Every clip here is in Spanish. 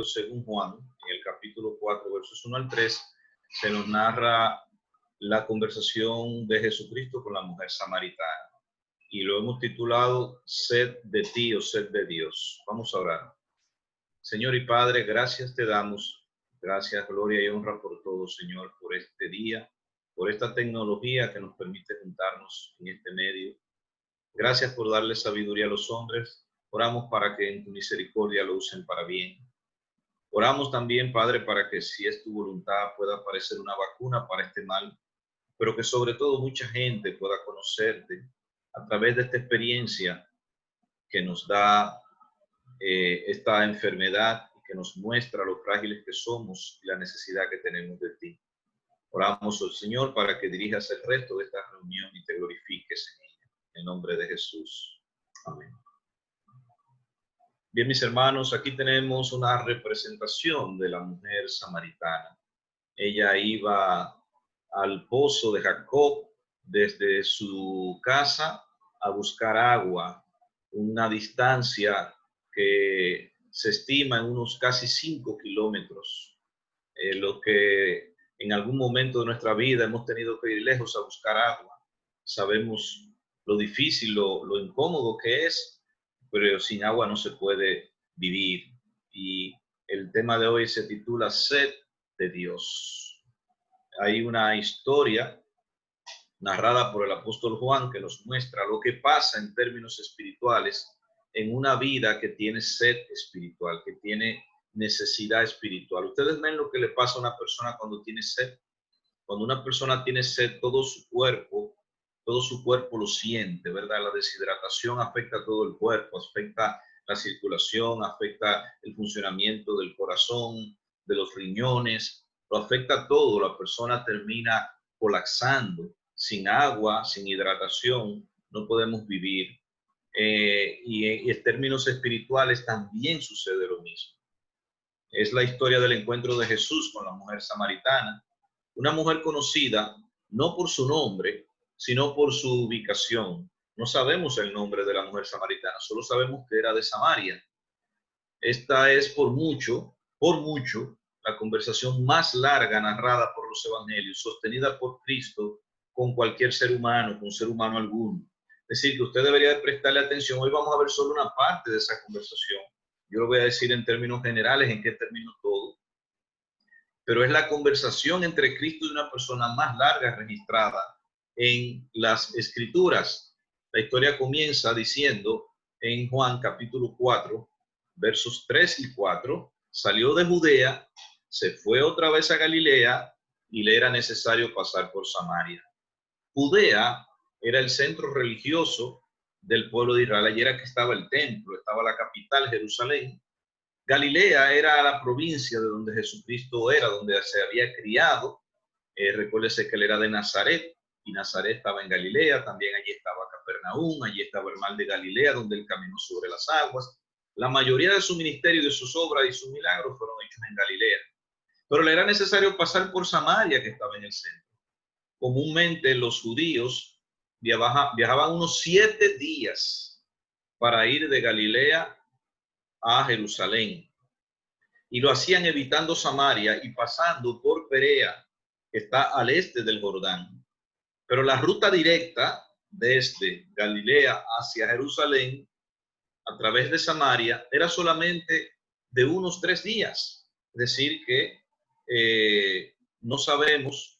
Evangelio según Juan, en el capítulo 4, versos 1 al 3, se nos narra la conversación de Jesucristo con la mujer samaritana. Y lo hemos titulado Sed de ti o Sed de Dios. Vamos a orar. Señor y Padre, gracias te damos. Gracias, gloria y honra por todo, Señor, por este día, por esta tecnología que nos permite juntarnos en este medio. Gracias por darle sabiduría a los hombres. Oramos para que en tu misericordia lo usen para bien. Oramos también, Padre, para que si es tu voluntad pueda aparecer una vacuna para este mal, pero que sobre todo mucha gente pueda conocerte a través de esta experiencia que nos da esta enfermedad y que nos muestra lo frágiles que somos y la necesidad que tenemos de ti. Oramos al Señor para que dirijas el resto de esta reunión y te glorifiques en ella. En nombre de Jesús. Amén. Bien, mis hermanos, aquí tenemos una representación de la mujer samaritana. Ella iba al pozo de Jacob desde su casa a buscar agua, una distancia que se estima en unos casi 5 kilómetros, lo que en algún momento de nuestra vida hemos tenido que ir lejos a buscar agua. Sabemos lo difícil, lo incómodo que es, pero sin agua no se puede vivir. Y el tema de hoy se titula Sed de Dios. Hay una historia narrada por el apóstol Juan que nos muestra lo que pasa en términos espirituales en una vida que tiene sed espiritual, que tiene necesidad espiritual. Ustedes ven lo que le pasa a una persona cuando tiene sed. Cuando una persona tiene sed, todo su cuerpo lo siente, ¿verdad? La deshidratación afecta a todo el cuerpo, afecta la circulación, afecta el funcionamiento del corazón, de los riñones, lo afecta todo. La persona termina colapsando. Sin agua, sin hidratación, no podemos vivir. Y en términos espirituales también sucede lo mismo. Es la historia del encuentro de Jesús con la mujer samaritana, una mujer conocida no por su nombre, sino por su ubicación. No sabemos el nombre de la mujer samaritana, solo sabemos que era de Samaria. Esta es por mucho, la conversación más larga narrada por los evangelios, sostenida por Cristo con cualquier ser humano, con ser humano alguno. Es decir, que usted debería de prestarle atención. Hoy vamos a ver solo una parte de esa conversación. Yo lo voy a decir en términos generales, en qué termino todo. Pero es la conversación entre Cristo y una persona más larga registrada en las Escrituras. La historia comienza diciendo en Juan capítulo 4, versos 3 y 4, salió de Judea, se fue otra vez a Galilea y le era necesario pasar por Samaria. Judea era el centro religioso del pueblo de Israel. Allí era que estaba el templo, estaba la capital, Jerusalén. Galilea era la provincia de donde Jesucristo era, donde se había criado. Recuérdese que él era de Nazaret y Nazaret estaba en Galilea. También allí estaba Capernaum, allí estaba el mar de Galilea, donde él caminó sobre las aguas. La mayoría de su ministerio, de sus obras y sus milagros fueron hechos en Galilea. Pero le era necesario pasar por Samaria, que estaba en el centro. Comúnmente los judíos viajaban unos 7 días para ir de Galilea a Jerusalén. Y lo hacían evitando Samaria y pasando por Perea, que está al este del Jordán. Pero la ruta directa desde Galilea hacia Jerusalén, a través de Samaria, era solamente de unos 3 días. Es decir, que no sabemos,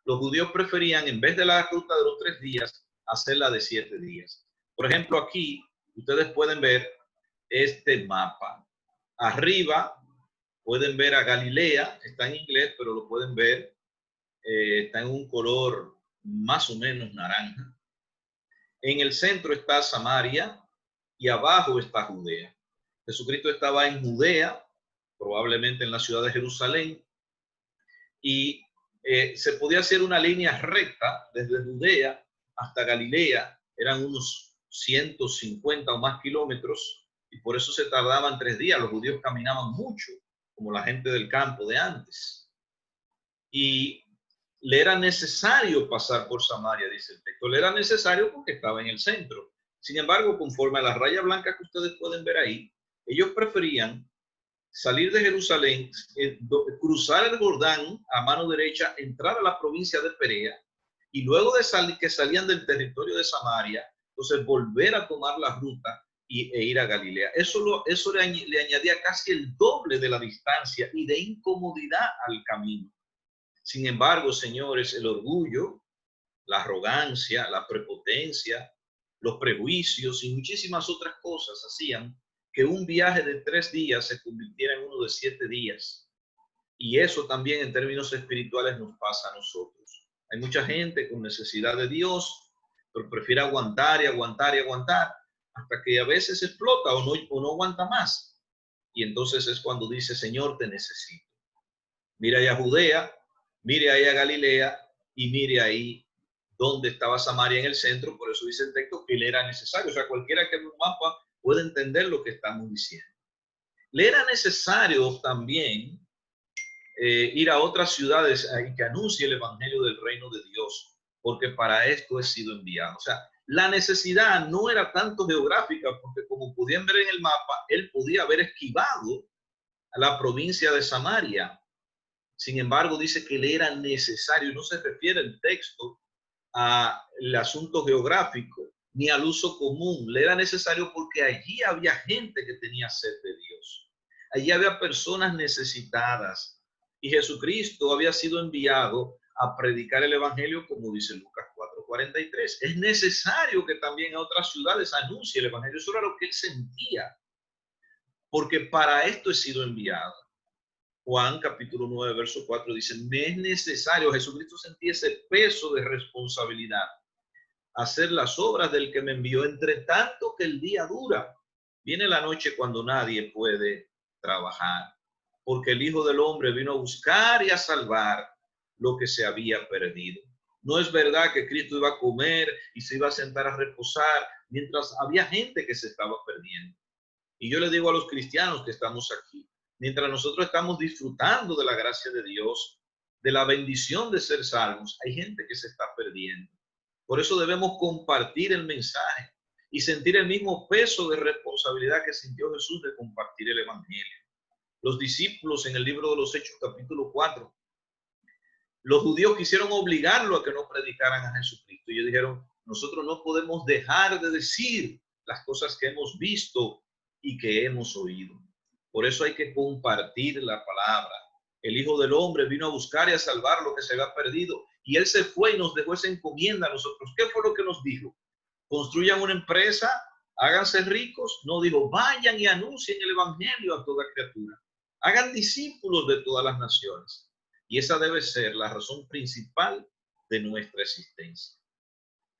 los judíos preferían, en vez de la ruta de los 3 días, hacerla de 7 días. Por ejemplo, aquí ustedes pueden ver este mapa. Arriba pueden ver a Galilea, está en inglés, pero lo pueden ver, está en un color más o menos naranja. En el centro está Samaria y abajo está Judea. Jesucristo estaba en Judea, probablemente en la ciudad de Jerusalén, y se podía hacer una línea recta desde Judea hasta Galilea. Eran unos 150 o más kilómetros, y por eso se tardaban 3 días. Los judíos caminaban mucho, como la gente del campo de antes. Y le era necesario pasar por Samaria, dice el texto. Le era necesario porque estaba en el centro. Sin embargo, conforme a la raya blanca que ustedes pueden ver ahí, ellos preferían salir de Jerusalén, cruzar el Jordán a mano derecha, entrar a la provincia de Perea, y luego de salir, que salían del territorio de Samaria, entonces volver a tomar la ruta e ir a Galilea. Eso le añadía casi el doble de la distancia y de incomodidad al camino. Sin embargo, señores, el orgullo, la arrogancia, la prepotencia, los prejuicios y muchísimas otras cosas hacían que un viaje de 3 días se convirtiera en uno de 7 días. Y eso también en términos espirituales nos pasa a nosotros. Hay mucha gente con necesidad de Dios, pero prefiere aguantar y aguantar y aguantar hasta que a veces explota o no aguanta más. Y entonces es cuando dice, Señor, te necesito. Mira ahí a Judea, mire ahí a Galilea y mire ahí donde estaba Samaria en el centro. Por eso dice el texto que le era necesario. O sea, cualquiera que ve un mapa puede entender lo que estamos diciendo. Le era necesario también ir a otras ciudades y que anuncie el evangelio del reino de Dios, porque para esto he sido enviado. O sea, la necesidad no era tanto geográfica, porque como pudieron ver en el mapa, él podía haber esquivado a la provincia de Samaria. Sin embargo, dice que le era necesario, no se refiere el texto al asunto geográfico ni al uso común. Le era necesario porque allí había gente que tenía sed de Dios. Allí había personas necesitadas y Jesucristo había sido enviado a predicar el evangelio, como dice Lucas 4:43. Es necesario que también a otras ciudades anuncie el evangelio. Eso era lo que él sentía, porque para esto he sido enviado. Juan capítulo 9, verso 4 dice, me es necesario, Jesucristo sentía ese peso de responsabilidad, hacer las obras del que me envió, entre tanto que el día dura. Viene la noche cuando nadie puede trabajar, porque el Hijo del Hombre vino a buscar y a salvar lo que se había perdido. No es verdad que Cristo iba a comer y se iba a sentar a reposar mientras había gente que se estaba perdiendo. Y yo le digo a los cristianos que estamos aquí, mientras nosotros estamos disfrutando de la gracia de Dios, de la bendición de ser salvos, hay gente que se está perdiendo. Por eso debemos compartir el mensaje y sentir el mismo peso de responsabilidad que sintió Jesús de compartir el evangelio. Los discípulos en el libro de los Hechos capítulo 4, los judíos quisieron obligarlo a que no predicaran a Jesucristo. Y ellos dijeron, nosotros no podemos dejar de decir las cosas que hemos visto y que hemos oído. Por eso hay que compartir la palabra. El Hijo del Hombre vino a buscar y a salvar lo que se había perdido. Y Él se fue y nos dejó esa encomienda a nosotros. ¿Qué fue lo que nos dijo? Construyan una empresa, háganse ricos. No, dijo, vayan y anuncien el evangelio a toda criatura. Hagan discípulos de todas las naciones. Y esa debe ser la razón principal de nuestra existencia.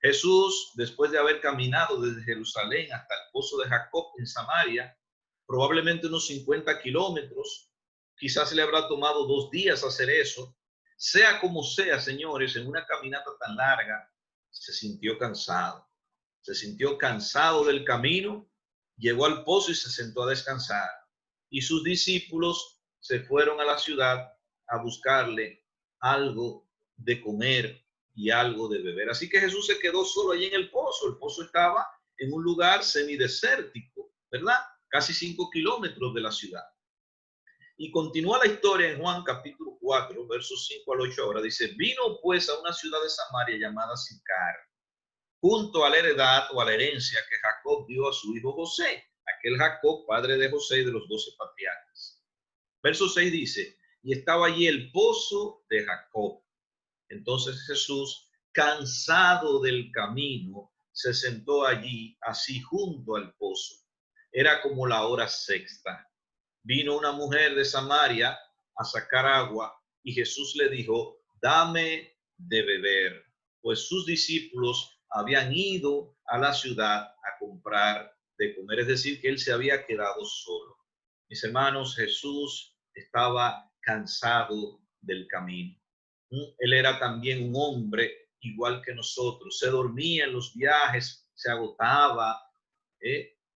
Jesús, después de haber caminado desde Jerusalén hasta el pozo de Jacob en Samaria, probablemente unos 50 kilómetros, quizás le habrá tomado 2 días hacer eso. Sea como sea, señores, en una caminata tan larga, se sintió cansado. Se sintió cansado del camino, llegó al pozo y se sentó a descansar. Y sus discípulos se fueron a la ciudad a buscarle algo de comer y algo de beber. Así que Jesús se quedó solo allí en el pozo. El pozo estaba en un lugar semidesértico, ¿verdad? Casi 5 kilómetros de la ciudad. Y continúa la historia en Juan capítulo 4, versos 5 al 8 ahora. Dice, vino pues a una ciudad de Samaria llamada Sicar, junto a la heredad o a la herencia que Jacob dio a su hijo José, aquel Jacob, padre de José y de los 12 patriarcas. Verso 6 dice, y estaba allí el pozo de Jacob. Entonces Jesús, cansado del camino, se sentó allí, así junto al pozo. Era como la hora sexta. Vino una mujer de Samaria a sacar agua y Jesús le dijo, dame de beber, pues sus discípulos habían ido a la ciudad a comprar de comer, es decir, que él se había quedado solo. Mis hermanos, Jesús estaba cansado del camino. Él era también un hombre igual que nosotros. Se dormía en los viajes, se agotaba,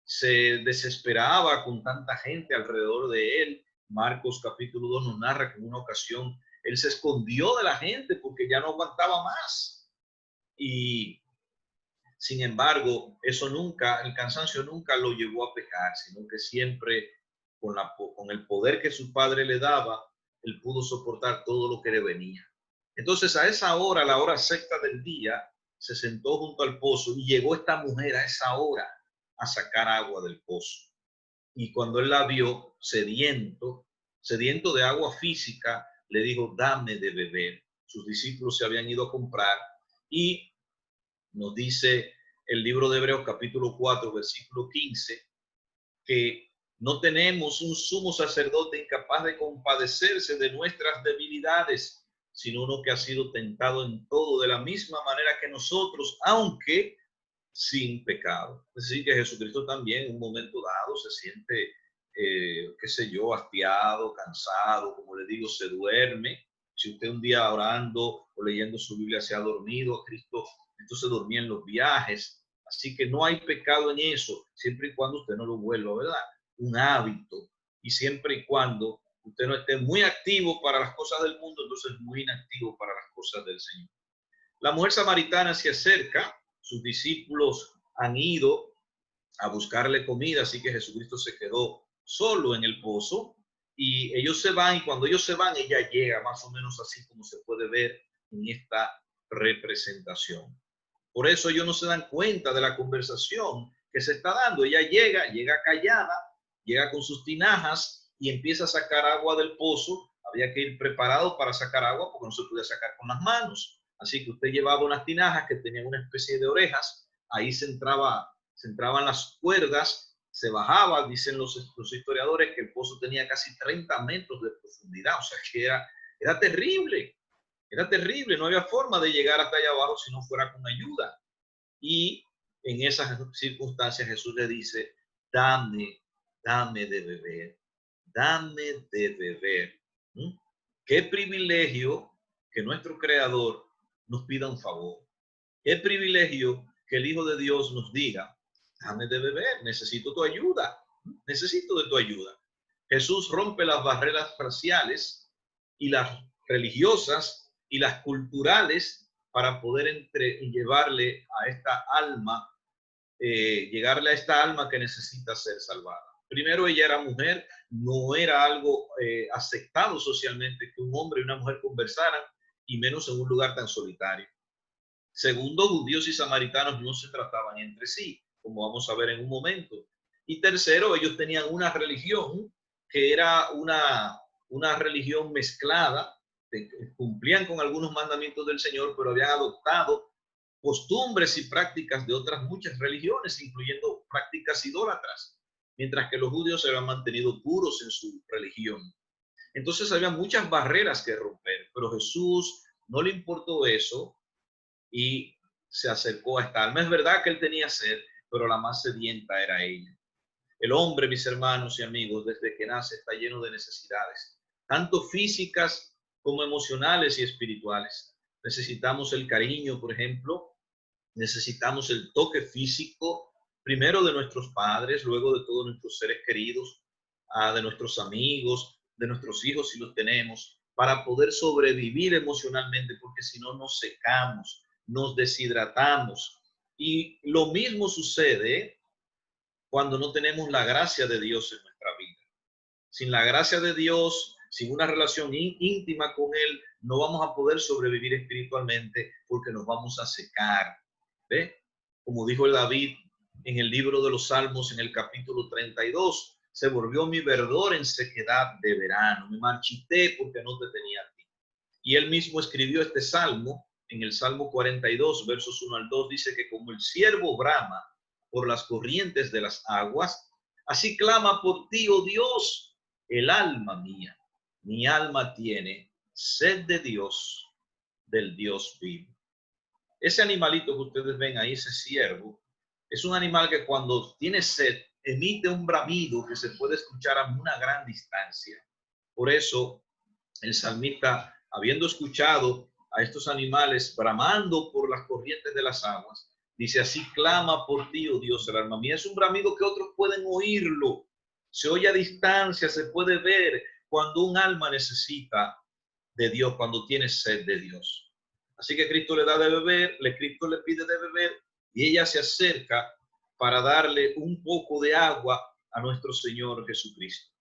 se desesperaba con tanta gente alrededor de él. Marcos capítulo 2 nos narra que en una ocasión él se escondió de la gente porque ya no aguantaba más. Y sin embargo, eso nunca, el cansancio nunca lo llevó a pecar, sino que siempre con el poder que su padre le daba, él pudo soportar todo lo que le venía. Entonces a esa hora, la hora sexta del día, se sentó junto al pozo y llegó esta mujer a esa hora a sacar agua del pozo. Y cuando él la vio sediento de agua física, le dijo, dame de beber. Sus discípulos se habían ido a comprar y nos dice el libro de Hebreos capítulo 4, versículo 15, que no tenemos un sumo sacerdote incapaz de compadecerse de nuestras debilidades, sino uno que ha sido tentado en todo de la misma manera que nosotros, aunque sin pecado. Es decir, que Jesucristo también en un momento dado se siente, qué sé yo, hastiado, cansado, como le digo, se duerme. Si usted un día orando o leyendo su Biblia se ha dormido, Cristo se dormía en los viajes. Así que no hay pecado en eso, siempre y cuando usted no lo vuelva, ¿verdad? Un hábito. Y siempre y cuando usted no esté muy activo para las cosas del mundo, entonces muy inactivo para las cosas del Señor. La mujer samaritana se acerca, sus discípulos han ido a buscarle comida, así que Jesucristo se quedó solo en el pozo y ellos se van, y cuando ellos se van, ella llega, más o menos así como se puede ver en esta representación. Por eso ellos no se dan cuenta de la conversación que se está dando. Ella llega callada, llega con sus tinajas y empieza a sacar agua del pozo. Había que ir preparado para sacar agua porque no se podía sacar con las manos. Así que usted llevaba unas tinajas que tenían una especie de orejas, ahí se entraban las cuerdas, se bajaba, dicen los historiadores, que el pozo tenía casi 30 metros de profundidad, o sea que era terrible. Era terrible, no había forma de llegar hasta allá abajo si no fuera con ayuda. Y en esas circunstancias Jesús le dice, dame de beber, dame de beber. ¿Mm? Qué privilegio que nuestro Creador nos pida un favor. Qué privilegio que el Hijo de Dios nos diga, dame de beber, necesito tu ayuda, necesito de tu ayuda. Jesús rompe las barreras raciales y las religiosas y las culturales para poder llevarle a esta alma, llegarle a esta alma que necesita ser salvada. Primero, ella era mujer, no era algo aceptado socialmente que un hombre y una mujer conversaran, y menos en un lugar tan solitario. Segundo, judíos y samaritanos no se trataban entre sí, como vamos a ver en un momento. Y tercero, ellos tenían una religión que era una religión mezclada, cumplían con algunos mandamientos del Señor, pero habían adoptado costumbres y prácticas de otras muchas religiones, incluyendo prácticas idólatras, mientras que los judíos se habían mantenido puros en su religión. Entonces había muchas barreras que romper, pero Jesús no le importó eso y se acercó a esta alma. Es verdad que él tenía sed, pero la más sedienta era ella. El hombre, mis hermanos y amigos, desde que nace está lleno de necesidades, tanto físicas como emocionales y espirituales. Necesitamos el cariño, por ejemplo, necesitamos el toque físico, primero de nuestros padres, luego de todos nuestros seres queridos, de nuestros amigos, de nuestros hijos si los tenemos, para poder sobrevivir emocionalmente, porque si no nos secamos, nos deshidratamos. Y lo mismo sucede cuando no tenemos la gracia de Dios en nuestra vida. Sin la gracia de Dios, sin una relación íntima con Él, no vamos a poder sobrevivir espiritualmente porque nos vamos a secar. ¿Ve? Como dijo el David en el libro de los Salmos, en el capítulo 32, se volvió mi verdor en sequedad de verano, me marchité porque no te tenía a ti. Y él mismo escribió este salmo, en el Salmo 42, versos 1 al 2, dice que como el ciervo brama por las corrientes de las aguas, así clama por ti, oh Dios, el alma mía. Mi alma tiene sed de Dios, del Dios vivo. Ese animalito que ustedes ven ahí, ese ciervo, es un animal que cuando tiene sed emite un bramido que se puede escuchar a una gran distancia. Por eso el salmista, habiendo escuchado a estos animales bramando por las corrientes de las aguas, dice, así clama por ti, oh Dios, el alma mía. Es un bramido que otros pueden oírlo, se oye a distancia, se puede ver cuando un alma necesita de Dios, cuando tiene sed de Dios. Así que Cristo le da de beber, Cristo le pide de beber y ella se acerca para darle un poco de agua a nuestro Señor Jesucristo.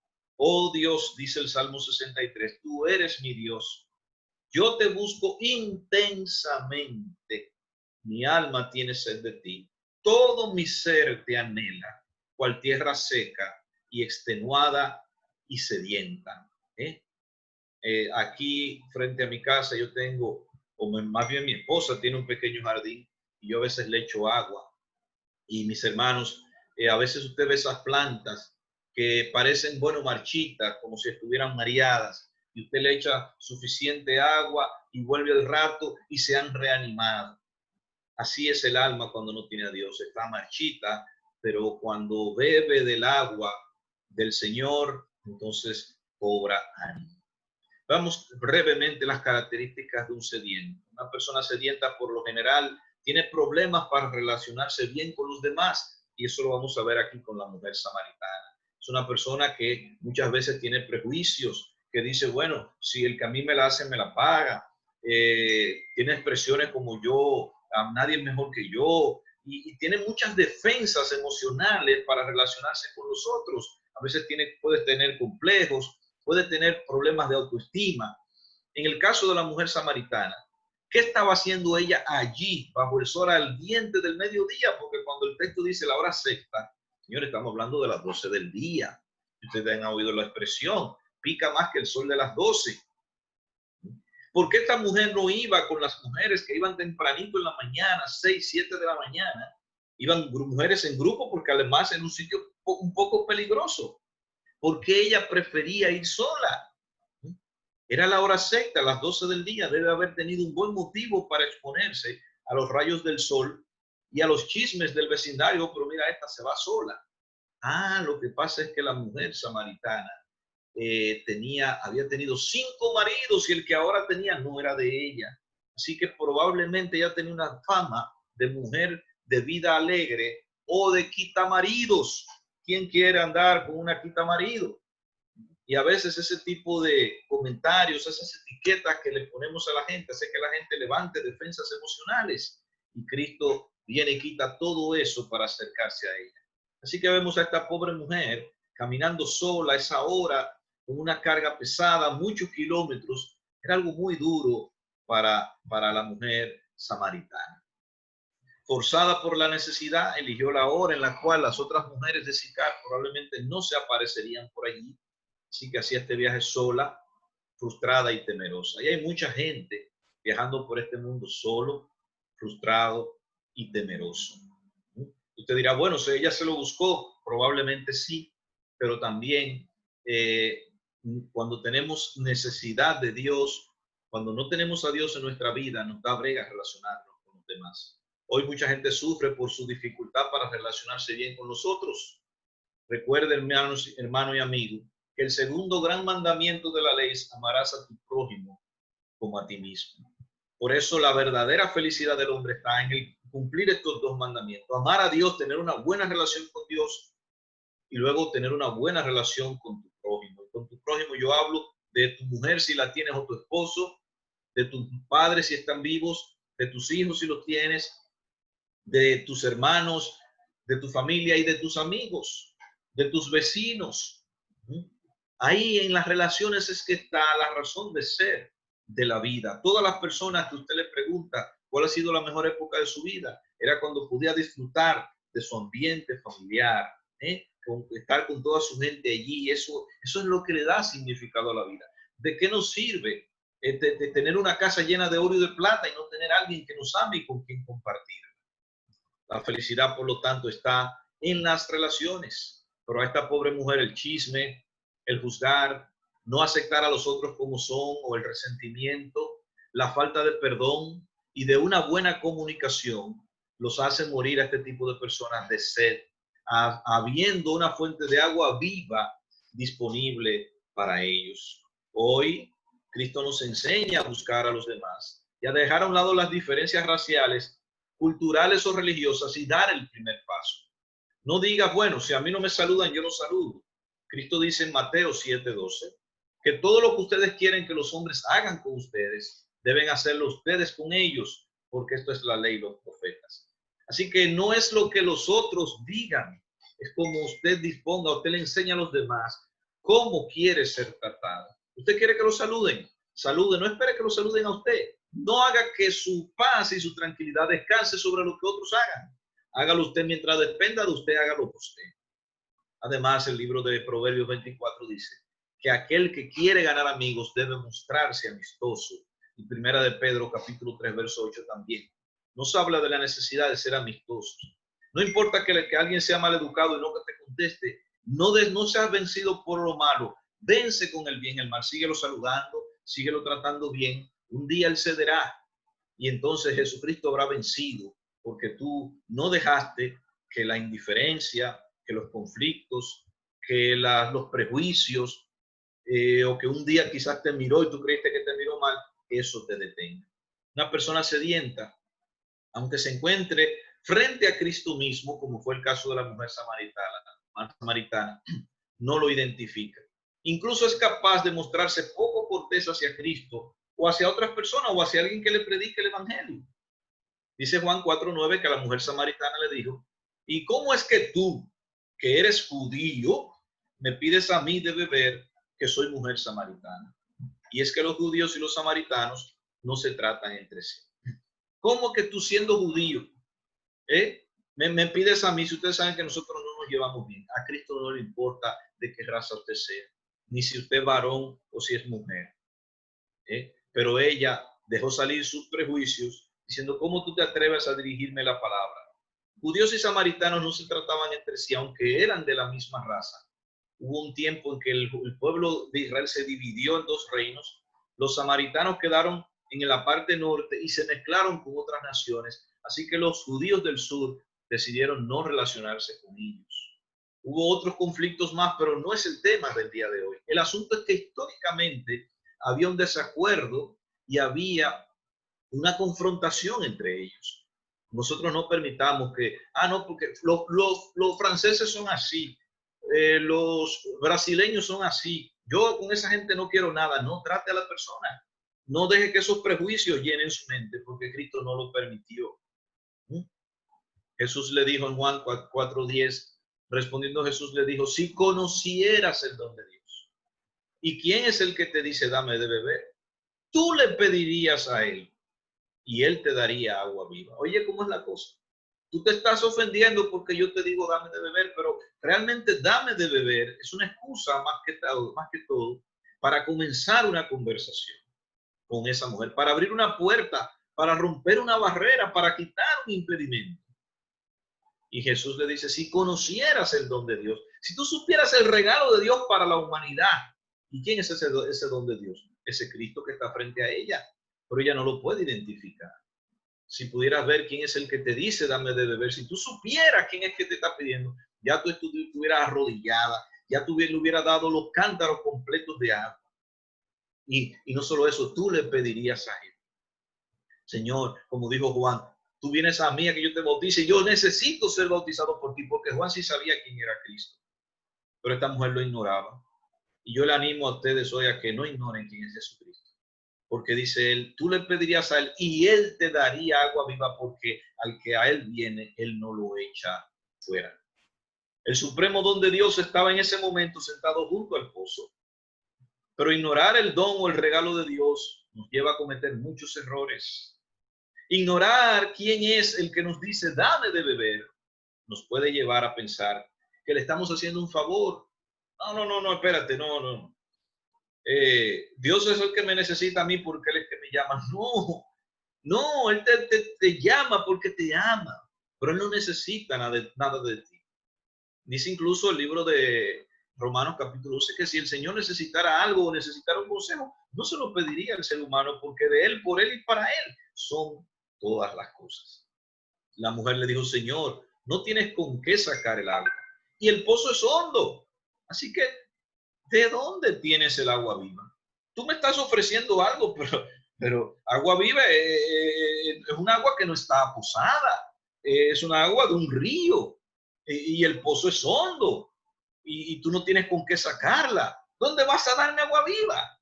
Oh Dios, dice el Salmo 63, tú eres mi Dios. Yo te busco intensamente. Mi alma tiene sed de ti. Todo mi ser te anhela, cual tierra seca y extenuada y sedienta. Aquí frente a mi casa yo tengo, o más bien mi esposa tiene un pequeño jardín y yo a veces le echo agua. Y mis hermanos, a veces usted ve esas plantas que parecen, bueno, marchitas, como si estuvieran mareadas, y usted le echa suficiente agua y vuelve al rato y se han reanimado. Así es el alma cuando no tiene a Dios, está marchita, pero cuando bebe del agua del Señor, entonces cobra ánimo. Vamos brevemente las características de un sediento. Una persona sedienta por lo general tiene problemas para relacionarse bien con los demás, y eso lo vamos a ver aquí con la mujer samaritana. Es una persona que muchas veces tiene prejuicios, que dice, bueno, si el que a mí me la hace, me la paga. Tiene expresiones como yo, a nadie es mejor que yo, y tiene muchas defensas emocionales para relacionarse con los otros. A veces puede tener complejos, puede tener problemas de autoestima. En el caso de la mujer samaritana, ¿qué estaba haciendo ella allí bajo el sol al diente del mediodía? Porque cuando el texto dice la hora sexta, señores, estamos hablando de las 12 del día. Ustedes han oído la expresión, pica más que el sol de las 12. ¿Por qué esta mujer no iba con las mujeres que iban tempranito en la mañana, 6, 7 de la mañana? Iban mujeres en grupo porque además en un sitio un poco peligroso. ¿Por qué ella prefería ir sola? Era la hora sexta, a las 12 del día. Debe haber tenido un buen motivo para exponerse a los rayos del sol y a los chismes del vecindario, pero mira, esta se va sola. Lo que pasa es que la mujer samaritana había tenido 5 maridos y el que ahora tenía no era de ella. Así que probablemente ella tenía una fama de mujer de vida alegre o de quitamaridos. ¿Quién quiere andar con una quitamarido? Y a veces ese tipo de comentarios, esas etiquetas que le ponemos a la gente, hace que la gente levante defensas emocionales. Y Cristo viene y quita todo eso para acercarse a ella. Así que vemos a esta pobre mujer caminando sola a esa hora, con una carga pesada, muchos kilómetros. Era algo muy duro para la mujer samaritana. Forzada por la necesidad, eligió la hora en la cual las otras mujeres de Sicar probablemente no se aparecerían por allí. Así que hacía este viaje sola, frustrada y temerosa. Y hay mucha gente viajando por este mundo solo, frustrado y temeroso. Usted dirá, bueno, si ella se lo buscó, probablemente sí, pero también cuando tenemos necesidad de Dios, cuando no tenemos a Dios en nuestra vida, nos da brega relacionarnos con los demás. Hoy mucha gente sufre por su dificultad para relacionarse bien con los otros. Recuerde, hermano y amigo, que el segundo gran mandamiento de la ley es amarás a tu prójimo como a ti mismo. Por eso la verdadera felicidad del hombre está en el cumplir estos 2 mandamientos. Amar a Dios, tener una buena relación con Dios y luego tener una buena relación con tu prójimo. Con tu prójimo yo hablo de tu mujer si la tienes o tu esposo, de tus padres si están vivos, de tus hijos si los tienes, de tus hermanos, de tu familia y de tus amigos, de tus vecinos. Ahí en las relaciones es que está la razón de ser de la vida. Todas las personas que usted le pregunta cuál ha sido la mejor época de su vida, era cuando podía disfrutar de su ambiente familiar, estar con toda su gente allí. Eso es lo que le da significado a la vida. ¿De qué nos sirve de tener una casa llena de oro y de plata y no tener a alguien que nos ame y con quien compartir? La felicidad, por lo tanto, está en las relaciones. Pero a esta pobre mujer el chisme, el juzgar, no aceptar a los otros como son, o el resentimiento, la falta de perdón y de una buena comunicación los hace morir a este tipo de personas de sed, habiendo una fuente de agua viva disponible para ellos. Hoy Cristo nos enseña a buscar a los demás y a dejar a un lado las diferencias raciales, culturales o religiosas y dar el primer paso. No digas, bueno, si a mí no me saludan, yo no saludo. Cristo dice en Mateo 7:12 que todo lo que ustedes quieren que los hombres hagan con ustedes, deben hacerlo ustedes con ellos, porque esto es la ley y los profetas. Así que no es lo que los otros digan, es como usted disponga, usted le enseña a los demás ¿Cómo quiere ser tratada? ¿Usted quiere que lo saluden? Salude, no espere que lo saluden a usted. No haga que su paz y su tranquilidad descanse sobre lo que otros hagan. Hágalo usted mientras dependa de usted, hágalo usted. Además, el libro de Proverbios 24 dice que aquel que quiere ganar amigos debe mostrarse amistoso. Y Primera de Pedro, capítulo 3, verso 8 también. Nos habla de la necesidad de ser amistosos. No importa que alguien sea mal educado y no que te conteste, no seas vencido por lo malo. Vence con el bien el mal. Síguelo saludando, síguelo tratando bien. Un día él cederá y entonces Jesucristo habrá vencido porque tú no dejaste que la indiferencia, que los conflictos, que los prejuicios, o que un día quizás te miró y tú creíste que te miró mal, eso te detenga. Una persona sedienta, aunque se encuentre frente a Cristo mismo, como fue el caso de la mujer samaritana, no lo identifica. Incluso es capaz de mostrarse poco cortés hacia Cristo o hacia otras personas o hacia alguien que le predique el evangelio. Dice Juan 4:9 que la mujer samaritana le dijo, ¿y cómo es que tú, que eres judío, me pides a mí de beber, que soy mujer samaritana? Y es que los judíos y los samaritanos no se tratan entre sí. ¿Cómo que tú siendo judío, me pides a mí, si ustedes saben que nosotros no nos llevamos bien? A Cristo no le importa de qué raza usted sea, ni si usted es varón o si es mujer. Pero ella dejó salir sus prejuicios diciendo, ¿cómo tú te atreves a dirigirme la palabra? Judíos y samaritanos no se trataban entre sí, aunque eran de la misma raza. Hubo un tiempo en que el pueblo de Israel se dividió en dos reinos. Los samaritanos quedaron en la parte norte y se mezclaron con otras naciones. Así que los judíos del sur decidieron no relacionarse con ellos. Hubo otros conflictos más, pero no es el tema del día de hoy. El asunto es que históricamente había un desacuerdo y había una confrontación entre ellos. Nosotros no permitamos que, no, porque los franceses son así, los brasileños son así, yo con esa gente no quiero nada. No trate a la persona, no deje que esos prejuicios llenen su mente, porque Cristo no lo permitió. Jesús le dijo en Juan 4:10, respondiendo Jesús le dijo, si conocieras el don de Dios, ¿y quién es el que te dice dame de beber? Tú le pedirías a él y él te daría agua viva. Oye, ¿cómo es la cosa? Tú te estás ofendiendo porque yo te digo dame de beber, pero realmente dame de beber es una excusa más que todo para comenzar una conversación con esa mujer, para abrir una puerta, para romper una barrera, para quitar un impedimento. Y Jesús le dice, si conocieras el don de Dios, si tú supieras el regalo de Dios para la humanidad, ¿y quién es ese don de Dios? Ese Cristo que está frente a ella, pero ella no lo puede identificar. Si pudieras ver quién es el que te dice dame de beber, si tú supieras quién es que te está pidiendo, ya tú estuvieras arrodillada, ya tú le hubieras dado los cántaros completos de agua. Y no solo eso, tú le pedirías a él, Señor, como dijo Juan, tú vienes a mí a que yo te bautice, yo necesito ser bautizado por ti, porque Juan sí sabía quién era Cristo, pero esta mujer lo ignoraba. Y yo le animo a ustedes hoy a que no ignoren quién es Jesucristo, porque dice él, tú le pedirías a él y él te daría agua viva, porque al que a él viene, él no lo echa fuera. El supremo don de Dios estaba en ese momento sentado junto al pozo, pero ignorar el don o el regalo de Dios nos lleva a cometer muchos errores. Ignorar quién es el que nos dice dame de beber nos puede llevar a pensar que le estamos haciendo un favor. No, espérate, no. Dios es el que me necesita a mí porque él es el que me llama. No, él te llama porque te ama, pero él no necesita nada de ti. Dice incluso el libro de Romanos capítulo 11 que si el Señor necesitara algo o necesitara un consejo, no se lo pediría al ser humano, porque de él, por él y para él son todas las cosas. La mujer le dijo, Señor, no tienes con qué sacar el agua y el pozo es hondo, así que ¿de dónde tienes el agua viva? Tú me estás ofreciendo algo, pero agua viva es un agua que no está posada, es un agua de un río y el pozo es hondo y tú no tienes con qué sacarla. ¿Dónde vas a darme agua viva?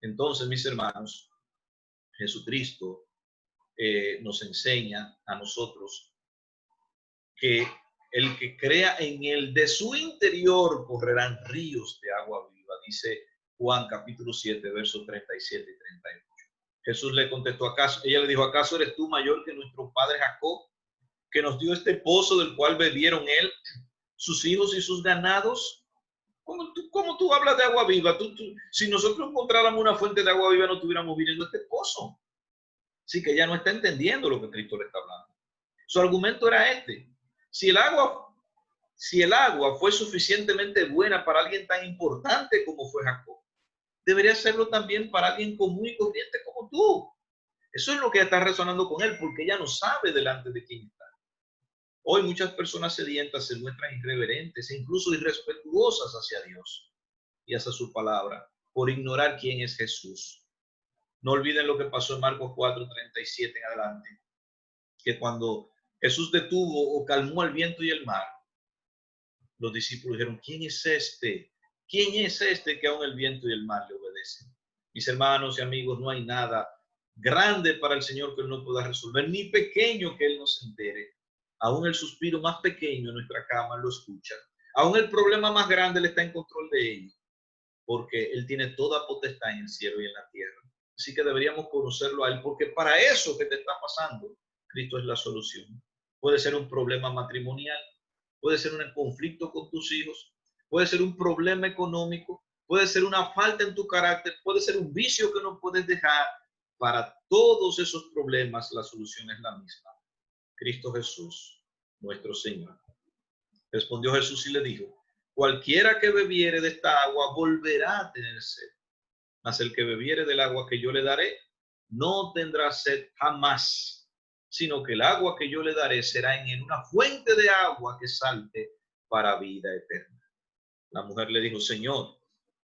Entonces, mis hermanos, Jesucristo nos enseña a nosotros que El que crea en él, de su interior correrán ríos de agua viva, dice Juan capítulo 7, versos 37 y 38. Jesús le contestó, ¿acaso? Ella le dijo, ¿acaso eres tú mayor que nuestro padre Jacob, que nos dio este pozo del cual bebieron él, sus hijos y sus ganados? ¿Cómo tú hablas de agua viva? Si nosotros encontráramos una fuente de agua viva, no estuviéramos viniendo a este pozo. Así que ella no está entendiendo lo que Cristo le está hablando. Su argumento era este. Si el agua fue suficientemente buena para alguien tan importante como fue Jacob, debería serlo también para alguien común y corriente como tú. Eso es lo que está resonando con él, porque ella no sabe delante de quién está. Hoy muchas personas sedientas se muestran irreverentes e incluso irrespetuosas hacia Dios y hacia su palabra por ignorar quién es Jesús. No olviden lo que pasó en Marcos 4:37 en adelante, que cuando Jesús detuvo o calmó el viento y el mar, los discípulos dijeron, ¿quién es este? ¿Quién es este que aún el viento y el mar le obedecen? Mis hermanos y amigos, no hay nada grande para el Señor que Él no pueda resolver, ni pequeño que Él no se entere. Aún el suspiro más pequeño en nuestra cama lo escucha. Aún el problema más grande Él está en control de ello, porque Él tiene toda potestad en el cielo y en la tierra. Así que deberíamos conocerlo a Él, porque para eso que te está pasando, Cristo es la solución. Puede ser un problema matrimonial, puede ser un conflicto con tus hijos, puede ser un problema económico, puede ser una falta en tu carácter, puede ser un vicio que no puedes dejar. Para todos esos problemas la solución es la misma. Cristo Jesús, nuestro Señor. Respondió Jesús y le dijo, cualquiera que bebiere de esta agua volverá a tener sed, mas el que bebiere del agua que yo le daré no tendrá sed jamás, sino que el agua que yo le daré será en él una fuente de agua que salte para vida eterna. La mujer le dijo, Señor,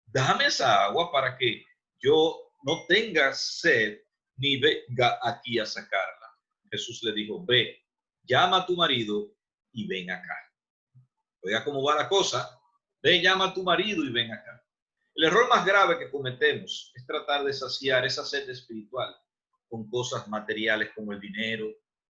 dame esa agua para que yo no tenga sed ni venga aquí a sacarla. Jesús le dijo, ve, llama a tu marido y ven acá. Oiga cómo va la cosa. Ve, llama a tu marido y ven acá. El error más grave que cometemos es tratar de saciar esa sed espiritual con cosas materiales como el dinero,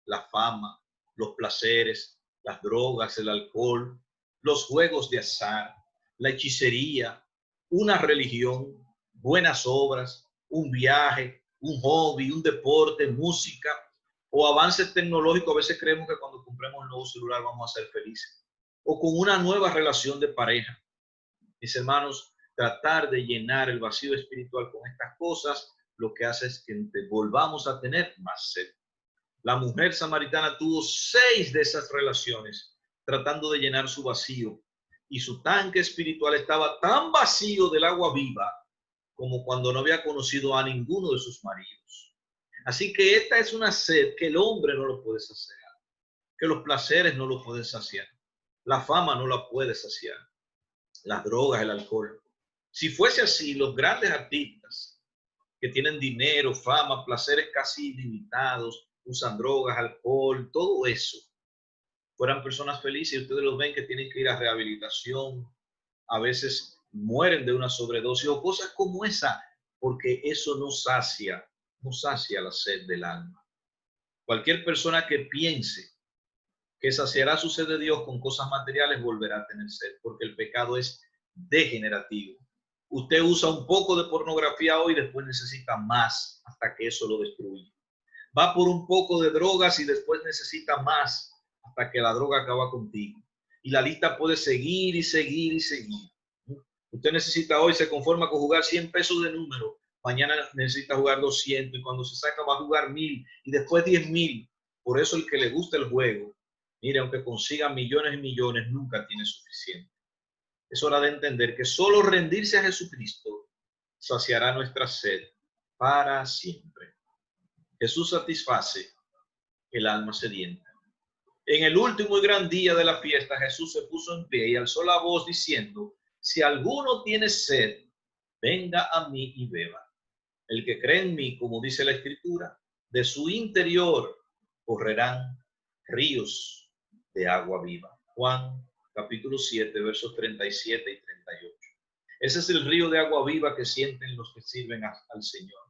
la fama, los placeres, las drogas, el alcohol, los juegos de azar, la hechicería, una religión, buenas obras, un viaje, un hobby, un deporte, música o avances tecnológicos. A veces creemos que cuando compremos un nuevo celular vamos a ser felices, o con una nueva relación de pareja. Mis hermanos, tratar de llenar el vacío espiritual con estas cosas lo que hace es que volvamos a tener más sed. La mujer samaritana tuvo 6 de esas relaciones tratando de llenar su vacío, y su tanque espiritual estaba tan vacío del agua viva como cuando no había conocido a ninguno de sus maridos. Así que esta es una sed que el hombre no lo puede saciar, que los placeres no lo pueden saciar, la fama no la puede saciar, las drogas, el alcohol. Si fuese así, los grandes artistas que tienen dinero, fama, placeres casi ilimitados, usan drogas, alcohol, todo eso, fueran personas felices, y ustedes los ven que tienen que ir a rehabilitación, a veces mueren de una sobredosis o cosas como esa, porque eso no sacia la sed del alma. Cualquier persona que piense que saciará su sed de Dios con cosas materiales volverá a tener sed, porque el pecado es degenerativo. Usted usa un poco de pornografía hoy y después necesita más hasta que eso lo destruye. Va por un poco de drogas y después necesita más hasta que la droga acaba contigo. Y la lista puede seguir y seguir y seguir. Usted necesita hoy, se conforma con jugar 100 pesos de número. Mañana necesita jugar 200 y cuando se saca va a jugar 1000 y después 10,000. Por eso el que le gusta el juego, mire, aunque consiga millones y millones, nunca tiene suficiente. Es hora de entender que solo rendirse a Jesucristo saciará nuestra sed para siempre. Jesús satisface el alma sedienta. En el último y gran día de la fiesta, Jesús se puso en pie y alzó la voz diciendo, si alguno tiene sed, venga a mí y beba. El que cree en mí, como dice la Escritura, de su interior correrán ríos de agua viva. Juan capítulo 7, versos 37 y 38. Ese es el río de agua viva que sienten los que sirven al Señor.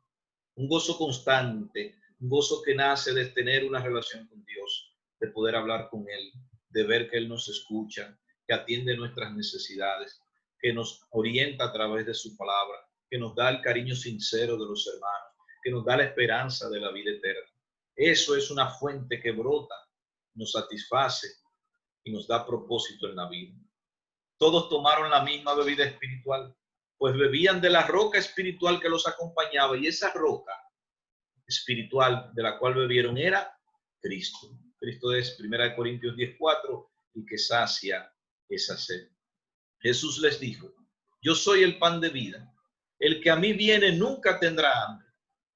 Un gozo constante, un gozo que nace de tener una relación con Dios, de poder hablar con Él, de ver que Él nos escucha, que atiende nuestras necesidades, que nos orienta a través de su palabra, que nos da el cariño sincero de los hermanos, que nos da la esperanza de la vida eterna. Eso es una fuente que brota, nos satisface y nos da propósito en la vida. Todos tomaron la misma bebida espiritual, pues bebían de la roca espiritual que los acompañaba, y esa roca espiritual de la cual bebieron era Cristo. Cristo es 1 Corintios 10:4, y que sacia esa sed. Jesús les dijo: yo soy el pan de vida. El que a mí viene nunca tendrá hambre,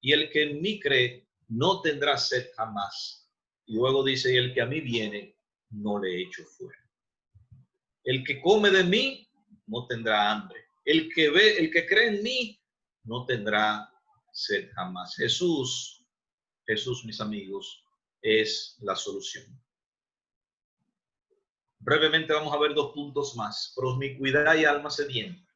y el que en mí cree no tendrá sed jamás. Y luego dice: y el que a mí viene no le echo fuera. El que come de mí no tendrá hambre. El que cree en mí no tendrá sed jamás. Jesús, mis amigos, es la solución. Brevemente vamos a ver 2 puntos más. Promiscuidad y alma sedienta.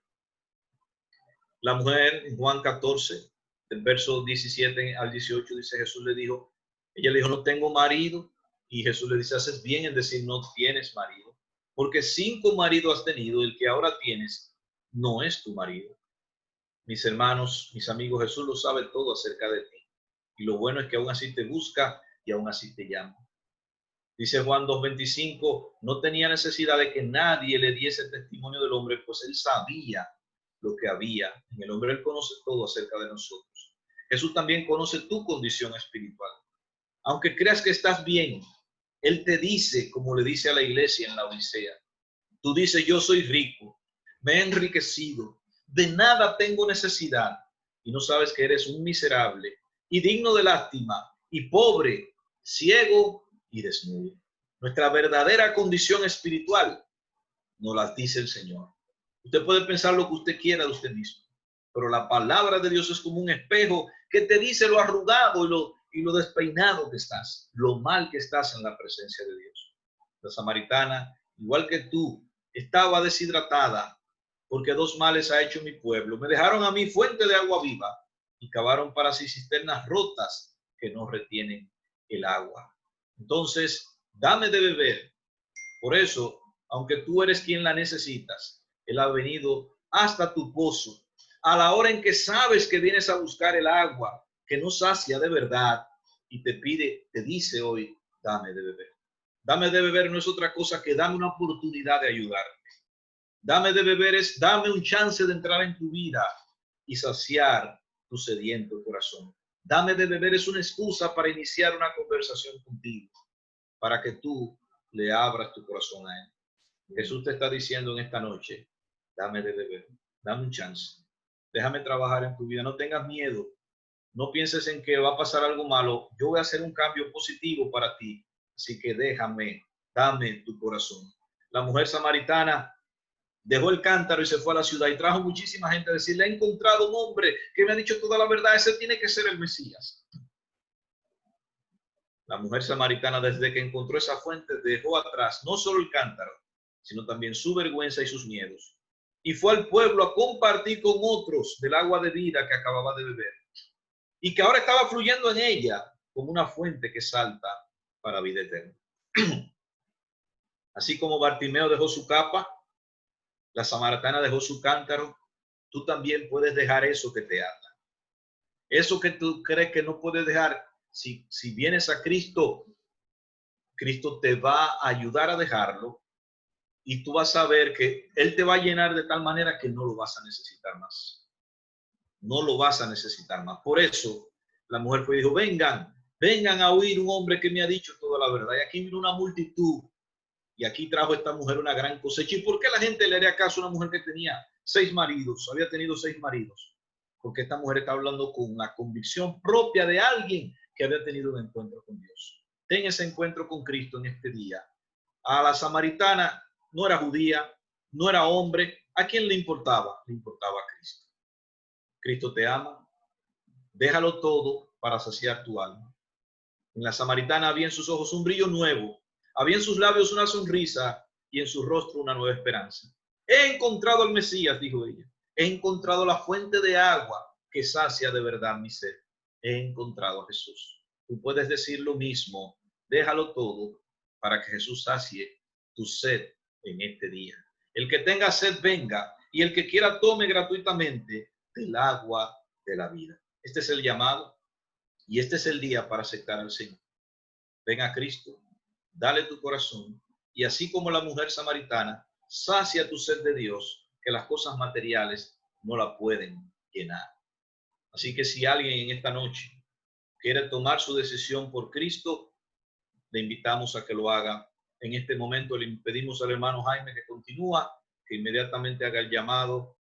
La mujer en Juan 14, del verso 17 al 18, dice: Jesús le dijo, ella le dijo: no tengo marido. Y Jesús le dice: haces bien en decir no tienes marido, porque 5 maridos has tenido, el que ahora tienes no es tu marido. Mis hermanos, mis amigos, Jesús lo sabe todo acerca de ti. Y lo bueno es que aún así te busca y aún así te llama. Dice Juan 2:25, no tenía necesidad de que nadie le diese testimonio del hombre, pues él sabía lo que había en el hombre. Él conoce todo acerca de nosotros. Jesús también conoce tu condición espiritual. Aunque creas que estás bien, Él te dice, como le dice a la iglesia en la Odisea, tú dices: yo soy rico, me he enriquecido, de nada tengo necesidad, y no sabes que eres un miserable y digno de lástima y pobre, ciego y desnudo. Nuestra verdadera condición espiritual nos la dice el Señor. Usted puede pensar lo que usted quiera de usted mismo, pero la palabra de Dios es como un espejo que te dice lo arrugado y lo despeinado que estás, lo mal que estás en la presencia de Dios. La samaritana, igual que tú, estaba deshidratada, porque 2 males ha hecho mi pueblo. Me dejaron a mí fuente de agua viva y cavaron para sí cisternas rotas que no retienen el agua. Entonces, dame de beber. Por eso, aunque tú eres quien la necesitas, Él ha venido hasta tu pozo a la hora en que sabes que vienes a buscar el agua que no sacia de verdad, y te dice hoy: dame de beber. Dame de beber no es otra cosa que dame una oportunidad de ayudarte. Dame de beber es dame un chance de entrar en tu vida y saciar tu sediento corazón. Dame de beber es una excusa para iniciar una conversación contigo, para que tú le abras tu corazón a Él. Jesús te está diciendo en esta noche: dame de beber, dame un chance, déjame trabajar en tu vida, no tengas miedo, no pienses en que va a pasar algo malo, yo voy a hacer un cambio positivo para ti, así que dame tu corazón. La mujer samaritana dejó el cántaro y se fue a la ciudad y trajo muchísima gente a decirle: he encontrado un hombre que me ha dicho toda la verdad, ese tiene que ser el Mesías. La mujer samaritana, desde que encontró esa fuente, dejó atrás no solo el cántaro, sino también su vergüenza y sus miedos, y fue al pueblo a compartir con otros del agua de vida que acababa de beber y que ahora estaba fluyendo en ella como una fuente que salta para vida eterna. Así como Bartimeo dejó su capa, la samaritana dejó su cántaro, tú también puedes dejar eso que te ata. Eso que tú crees que no puedes dejar, si vienes a Cristo, Cristo te va a ayudar a dejarlo, y tú vas a ver que Él te va a llenar de tal manera que no lo vas a necesitar más. No lo vas a necesitar más. Por eso la mujer fue y dijo: vengan a oír un hombre que me ha dicho toda la verdad. Y aquí vino una multitud, y aquí trajo esta mujer una gran cosecha. ¿Y por qué la gente le haría caso a una mujer que tenía 6 maridos? Había tenido 6 maridos. Porque esta mujer está hablando con una convicción propia de alguien que había tenido un encuentro con Dios. Ten ese encuentro con Cristo en este día. A la samaritana no era judía, no era hombre. ¿A quién le importaba? Le importaba a Cristo. Cristo te ama. Déjalo todo para saciar tu alma. En la samaritana había en sus ojos un brillo nuevo, había en sus labios una sonrisa y en su rostro una nueva esperanza. He encontrado al Mesías, dijo ella. He encontrado la fuente de agua que sacia de verdad mi sed. He encontrado a Jesús. Tú puedes decir lo mismo. Déjalo todo para que Jesús sacie tu sed en este día. El que tenga sed, venga, y el que quiera tome gratuitamente del agua de la vida. Este es el llamado y este es el día para aceptar al Señor. Ven a Cristo, dale tu corazón, y así como la mujer samaritana, sacia tu sed de Dios, que las cosas materiales no la pueden llenar. Así que si alguien en esta noche quiere tomar su decisión por Cristo, le invitamos a que lo haga. En este momento le pedimos al hermano Jaime que continúa, que inmediatamente haga el llamado